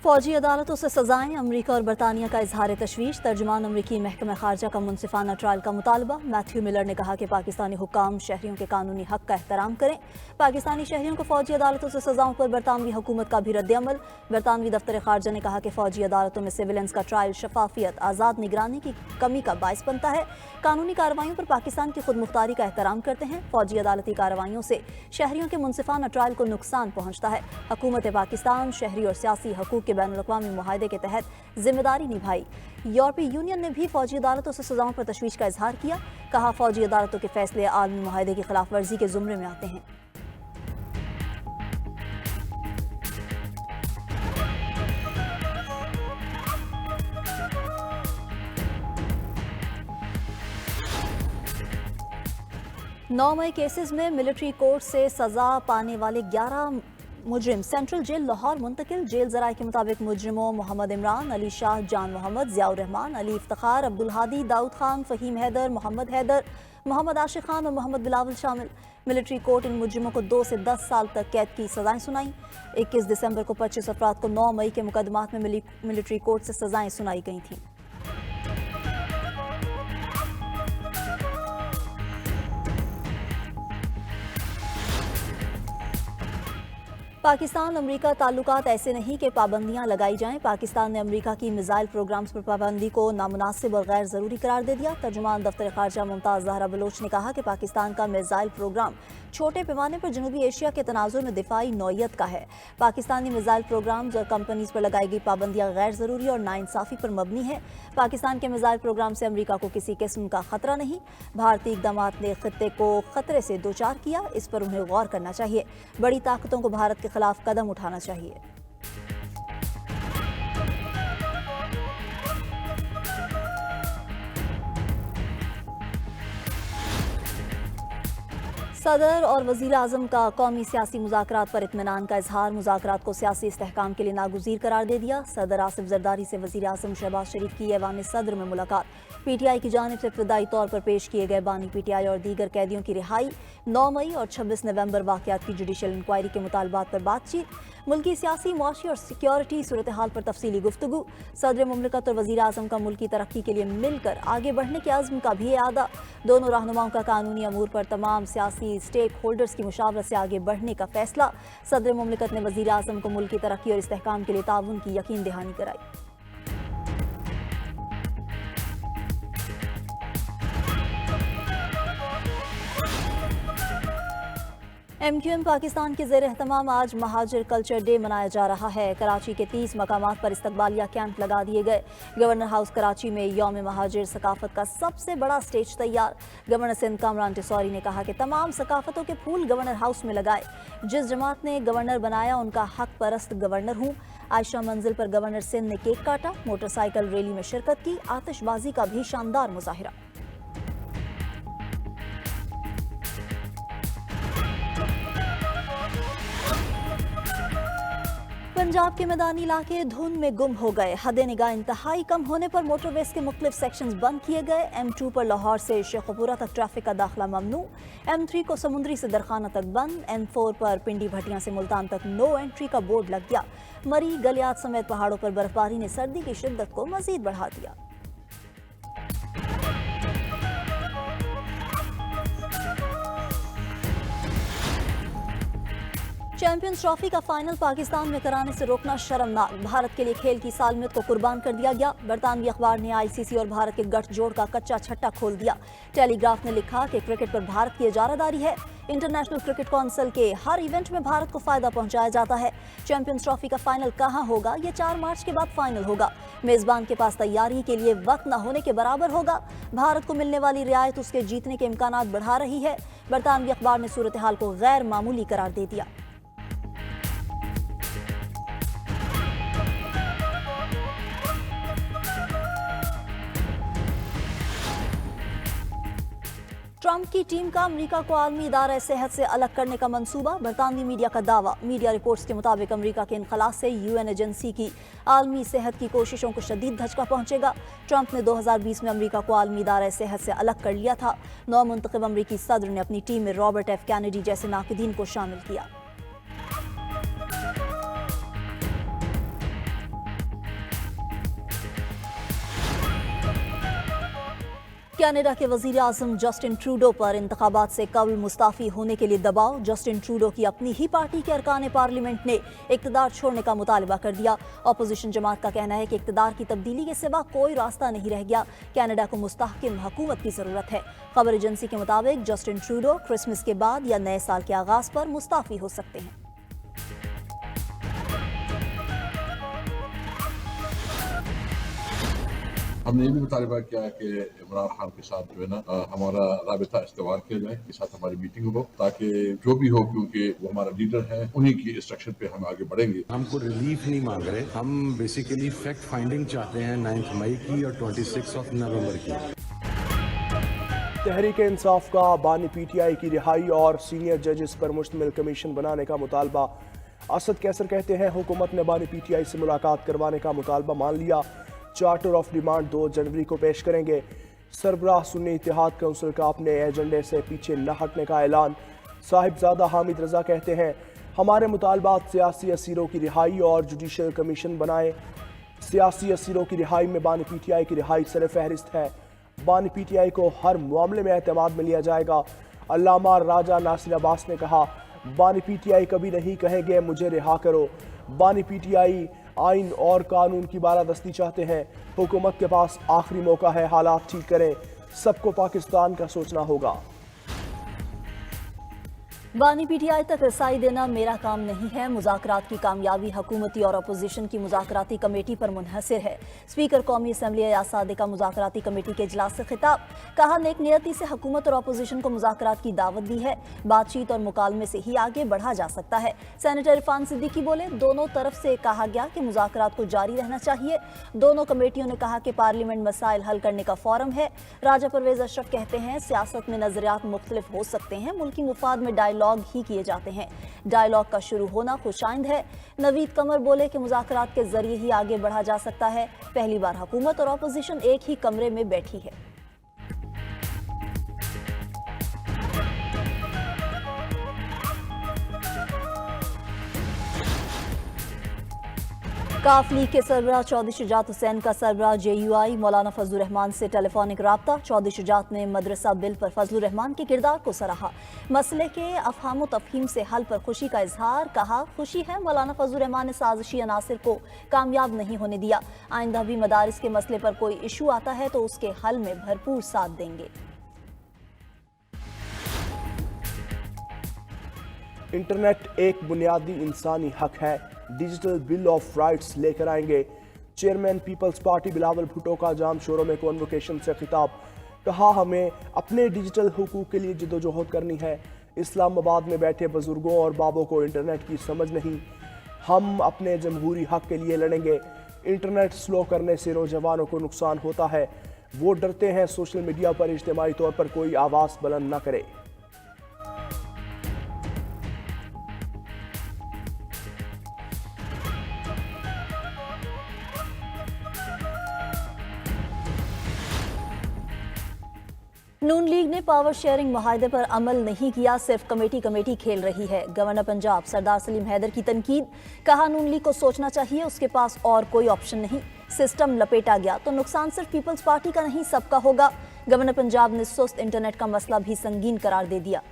फौजी अदालतों से सजाएं, अमरीका और बरतानिया का इजहार तशवीश। तर्जुमान अमरीकी महकमा खारजा का मुनसिफाना ट्रायल का मुतालबा। मैथ्यू मिलर ने कहा कि पाकिस्तानी हुक्काम शहरियों के कानूनी हक का एहतराम करें। पाकिस्तानी शहरियों को फौजी अदालतों से सजाओं पर बरतानवी हुकूमत का भी रद्द-ए-अमल। बरतानवी दफ्तर खारजा ने कहा कि फौजी अदालतों में सिविलियंस का ट्रायल शफाफियत, आज़ाद निगरानी की कमी का बायस बनता है। कानूनी कार्रवाइयों पर पाकिस्तान की खुद मुख्तारी का एहतराम करते हैं। फौजी अदालती कार्रवाइयों से शहरियों के मुनसिफाना ट्रायल को नुकसान पहुँचता है। हुकूमत पाकिस्तान शहरी और सियासी हकूक़ के बैनुल-अक़वामी मुआहदे के तहत जिम्मेदारी निभाई। यूरोपीय यूनियन ने भी फौजी अदालतों से सजाओं पर तशवीश का इजहार किया। कहा, फौजी अदालतों के फैसले आलमी मुआहदे की खिलाफ वर्जी के जुमरे में आते हैं। नौ मई केसेस में मिलिट्री कोर्ट से सजा पाने वाले 11 मुजरिम सेंट्रल जेल लाहौर मुंतकिल। जेल जराये के मुताबिक मुजरिमों मोहम्मद इमरान, अली शाह, जान मोहम्मद, जियाउर रहमान, अली इफ्तिखार, अब्दुल हादी, दाऊद खान, फहीम हैदर, मोहम्मद हैदर, मोहम्मद आशिक खान और मोहम्मद बिलावल शामिल। मिलिट्री कोर्ट इन मुजरिमों को 2 से 10 साल तक कैद की सजाएं सुनाई। 21 दिसंबर को 25 अफराद को 9 मई के मुकदमात में मिलिट्री कोर्ट से सजाएं सुनाई गई थीं। पाकिस्तान अमरीका ताल्लुकात ऐसे नहीं कि पाबंदियां लगाई जाएं। पाकिस्तान ने अमरीका की मिसाइल प्रोग्राम्स पर पाबंदी को नामुनासिब और गैर ज़रूरी करार दे दिया। तर्जुमान दफ्तर खारजा मुमताज़ ज़हरा बलोच ने कहा कि पाकिस्तान का मिसाइल प्रोग्राम छोटे पैमाने पर जनूबी एशिया के तनाज़ुर में दिफाई नौयत का है। पाकिस्तानी मिसाइल प्रोग्राम्स और कंपनीज पर लगाई गई पाबंदियां गैर ज़रूरी और नाइंसाफ़ी पर मबनी है। पाकिस्तान के मिसाइल प्रोग्राम से अमरीका को किसी किस्म का खतरा नहीं। भारतीय इक़दामात ने खित्ते को खतरे से दो चार किया, इस पर उन्हें गौर करना चाहिए। बड़ी ताकतों को भारत के खिलाफ कदम उठाना चाहिए। सदर और वज़ीर आज़म का कौमी सियासी मुज़ाकरात पर इत्मीनान का इजहार। मुज़ाकरात को सियासी इस्तेहकाम के लिए नागुज़ीर करार दे दिया। सदर आसिफ ज़रदारी से वज़ीर आज़म शहबाज शरीफ की ऐवान सदर में मुलाकात। पीटीआई की जानिब से इब्तदाई तौर पर पेश किए गए बानी पीटीआई और दीगर कैदियों की रिहाई। 9 मई और 26 नवंबर वाक़यात की जुडिशल इंक्वायरी के मुतालबात पर बातचीत। मुल्की सियासी, मुआशी और सिक्योरिटी सूरत हाल पर तफसीली गुफ्तगू। सदर मुमलिकत और वज़ीर आज़म का मुल्की तरक्की के लिए मिलकर आगे बढ़ने के अज़्म का भी इआदा। दोनों रहनुमाओं का कानूनी अमूर पर तमाम सियासी स्टेक होल्डर्स की मुशावरत से आगे बढ़ने का फैसला। सदर मुमलिकत ने वज़ीर आज़म को मुल्की तरक्की और इस्तेहकाम के लिए ताउन की यकीन दहानी कराई। MQM पाकिस्तान के ज़ेर एहतमाम आज महाजिर कल्चर डे मनाया जा रहा है। कराची के 30 मकामात पर इस्तकबालिया कैंप लगा दिए गए। गवर्नर हाउस कराची में यौम महाजिर सकाफत का सबसे बड़ा स्टेज तैयार। गवर्नर सिंध कामरान टिसौरी ने कहा कि तमाम सकाफतों के फूल गवर्नर हाउस में लगाए। जिस जमात ने गवर्नर बनाया उनका हक परस्त गवर्नर हूँ। आयशा मंजिल पर गवर्नर सिंध ने केक काटा, मोटरसाइकिल रैली में शिरकत की, आतिशबाजी का भी शानदार मुजाहिरा। पंजाब के मैदानी इलाके धुंध में गुम हो गए। हद निगाह इंतहाई कम होने पर मोटरवेज के मुख्तलिफ सेक्शंस बंद किए गए। M2 पर लाहौर से शेखुपुरा तक ट्रैफिक का दाखिला ममनू। M3 को समुंदरी से दरखाना तक बंद। M4 पर पिंडी भटियां से मुल्तान तक नो एंट्री का बोर्ड लग गया। मरी, गलियात समेत पहाड़ों पर बर्फबारी ने सर्दी की शिद्दत को मजीद बढ़ा दिया। चैंपियंस ट्रॉफी का फाइनल पाकिस्तान में कराने से रोकना शर्मनाक। भारत के लिए खेल की सालमियत को कुर्बान कर दिया गया। बरतानवी अखबार ने ICC और भारत के गठजोड़ का कच्चा छट्टा खोल दिया। टेलीग्राफ ने लिखा कि क्रिकेट पर भारत की इजारादारी है। इंटरनेशनल क्रिकेट काउंसिल के हर इवेंट में भारत को फायदा पहुंचाया जाता है। चैंपियंस ट्रॉफी का फाइनल कहां होगा? ये 4 मार्च के बाद फाइनल होगा। मेजबान के पास तैयारी के लिए वक्त न होने के बराबर होगा। भारत को मिलने वाली रियायत उसके जीतने के इम्कानात बढ़ा रही है। बरतानवी अखबार ने सूरत हाल को गैर मामूली करार दे दिया। ट्रंप की टीम का अमरीका को आलमी इदारा सेहत से अलग करने का मंसूबा। बरतानवी मीडिया का दावा। मीडिया रिपोर्ट्स के मुताबिक अमरीका के इनखला से UN एजेंसी की आलमी सेहत की कोशिशों को शदीद धचका पहुंचेगा। ट्रंप ने 2020 में अमरीका को आलमी इदारा सेहत से अलग कर लिया था। नौ मुंतखब अमरीकी सदर ने अपनी टीम में रॉबर्ट F कैनेडी जैसे नाकिदीन को शामिल किया। कनाडा के वजीर आजम जस्टिन ट्रूडो पर इंतखाबात से कबल मुस्ताफी होने के लिए दबाव। जस्टिन ट्रूडो की अपनी ही पार्टी के अरकान पार्लियामेंट ने इक़्तिदार छोड़ने का मुतालबा कर दिया। अपोजिशन जमात का कहना है कि इक़्तिदार की तब्दीली के सिवा कोई रास्ता नहीं रह गया। कनाडा को मुस्तहकिम हुकूमत की ज़रूरत है। खबर एजेंसी के मुताबिक जस्टिन ट्रूडो क्रिसमस के बाद या नए साल के आगाज़ पर मुस्ताफी हो सकते हैं। हमने ये भी मुतालबा किया कि इमरान खान के साथ जो है ना हमारा राबिता इस्तेमाल किया जाए, के साथ हमारी मीटिंग हो, ताकि जो भी हो, क्योंकि वो हमारा लीडर है, उन्हीं की इंस्ट्रक्शन पे हम आगे बढ़ेंगे। हमको रिलीफ नहीं मांग रहे, हम बेसिकली फैक्ट फाइंडिंग चाहते हैं 9 मई की और 26 नवंबर की। तहरीक इंसाफ का बानी पीटीआई की रिहाई और सीनियर जजेस पर मुश्तमिल कमीशन बनाने का मुतालबा। असद कैसर कहते हैं हुकूमत ने बानी पीटीआई से मुलाकात करवाने का मुतालबा मान लिया। चार्टर ऑफ डिमांड 2 जनवरी को पेश करेंगे। सरबराह सुन्नी इत्तेहाद काउंसिल का अपने एजेंडे से पीछे न हटने का ऐलान। साहिबजादा हामिद रजा कहते हैं हमारे मुतालबात सियासी असीरों की रिहाई और जुडिशल कमीशन बनाए। सियासी असीरों की रिहाई में बानी पीटीआई की रिहाई सर फहरिस्त है। बानी पीटीआई को हर मामले में एतमाद में लिया जाएगा। अल्लामा राजा नासिर अब्बास ने कहा बानी पीटीआई कभी नहीं कहेंगे मुझे रिहा करो। बानी पीटीआई आइन और कानून की बालादस्ती चाहते हैं। हुकूमत के पास आखिरी मौका है, हालात ठीक करें। सबको पाकिस्तान का सोचना होगा। बानी पीटीआई तक रसाई देना मेरा काम नहीं है। मुज़ाकरात की कामयाबी हुकूमती और अपोजिशन की मुज़ाकराती कमेटी पर मुनहसर है। स्पीकर कौमी असम्बली अयाज सादिक का मुज़ाकराती कमेटी के इजलास से खिताब। कहा नेक नियति से हुकूमत और अपोजिशन को मुज़ाकरात की दावत दी है। बातचीत और मुकालमे से ही आगे बढ़ा जा सकता है। सेनेटर इरफान सिद्दीकी बोले दोनों तरफ से कहा गया कि मुज़ाकरात को जारी रहना चाहिए। दोनों कमेटियों ने कहा कि पार्लियामेंट मसाइल हल करने का फोरम है। राजा परवेज अशरफ कहते हैं सियासत में नजरियात मुख्तलिफ हो सकते हैं, मुल्की मुफाद में डायलॉग ही किए जाते हैं। डायलॉग का शुरू होना खुशाइंद है। नवीद कमर बोले कि मुज़ाकरात के जरिए ही आगे बढ़ा जा सकता है। पहली बार हुकूमत और अपोजिशन एक ही कमरे में बैठी है। काफ लीग के सरबराह चौधरी शुजात हुसैन का सरबराह JUI मौलाना फजलुर रहमान से टेलीफोनिक राब्ता। चौधरी शुजात ने मदरसा बिल पर फजलुर रहमान के किरदार को सराहा। मसले के अफहाम तफहीम से हल पर खुशी का इजहार। कहा खुशी है मौलाना फजलुर रहमान ने साजिशी अनासिर को कामयाब नहीं होने दिया। आइंदा भी मदारिस के मसले पर कोई इशू आता है तो उसके हल में भरपूर साथ देंगे। इंटरनेट एक बुनियादी इंसानी हक है। डिजिटल बिल ऑफ राइट्स लेकर आएंगे। Chairman People's Party Bilawal Bhutto का जाम शोरों में कॉन्वोकेशन से खिताब। कहा हमें अपने डिजिटल हुकूक के लिए जद्दोजहद करनी है। इस्लामाबाद में बैठे बुजुर्गों और बाबों को इंटरनेट की समझ नहीं। हम अपने जमहूरी हक के लिए लड़ेंगे। इंटरनेट स्लो करने से नौजवानों को नुकसान होता है। वो डरते हैं सोशल मीडिया पर इज्तिमाई तौर पर कोई आवाज़ बुलंद न करे। नून लीग ने पावर शेयरिंग मुआहदे पर अमल नहीं किया, सिर्फ कमेटी खेल रही है। गवर्नर पंजाब सरदार सलीम हैदर की तनकीद। कहा नून लीग को सोचना चाहिए, उसके पास और कोई ऑप्शन नहीं। सिस्टम लपेटा गया तो नुकसान सिर्फ पीपल्स पार्टी का नहीं सबका होगा। गवर्नर पंजाब ने सुस्त इंटरनेट का मसला भी संगीन करार दे दिया।